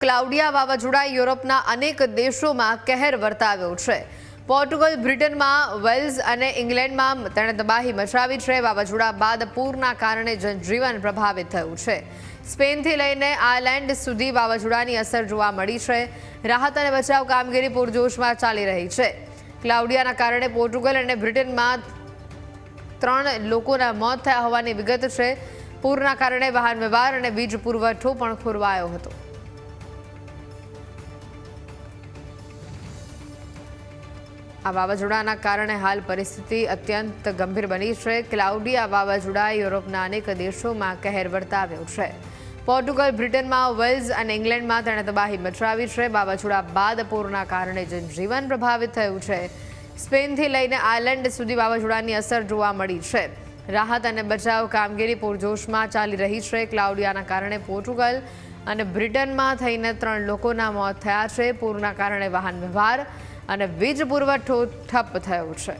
Claudia વાવાઝોડા યુરોપના અનેક દેશોમાં કહેર વર્તાવ્યો છે। પોર્ટુગલ, બ્રિટનમાં, વેલ્સ અને ઇંગ્લેન્ડમાં તેણે તબાહી મચાવી છે। વાવાઝોડા બાદ પૂરના કારણે જનજીવન પ્રભાવિત થયું છે। સ્પેનથી લઈને આયર્લેન્ડ સુધી વાવાઝોડાની અસર જોવા મળી છે। રાહત અને બચાવ કામગીરી પૂરજોશમાં ચાલી રહી છે। ક્લાઉડિયાના કારણે પોર્ટુગલ અને બ્રિટનમાં 3 લોકોના મોત થયા હોવાની વિગત છે। પૂરના કારણે વાહન વ્યવહાર અને વીજ પુરવઠો પણ ખોરવાયો હતો। આ વાવાઝોડાના કારણે હાલ પરિસ્થિતિ અત્યંત ગંભીર બની છે। ક્લાઉડિયા વાવાઝોડા યુરોપના અનેક દેશોમાં કહેર વર્તાવ્યો છે। પોર્ટુગલ, બ્રિટનમાં, વેલ્સ અને ઇંગ્લેન્ડમાં તેણે તબાહી મચાવી છે। વાવાઝોડા બાદ પૂરના કારણે જનજીવન પ્રભાવિત થયું છે। સ્પેનથી લઈને આયર્લેન્ડ સુધી વાવાઝોડાની અસર જોવા મળી છે। રાહત અને બચાવ કામગીરી પૂરજોશમાં ચાલી રહી છે। ક્લાઉડિયાના કારણે પોર્ટુગલ અને બ્રિટનમાં થઈને 3 લોકોના મોત થયા છે। પૂરના કારણે વાહન વ્યવહાર અને વીજ પુરવઠો ઠપ થયો છે।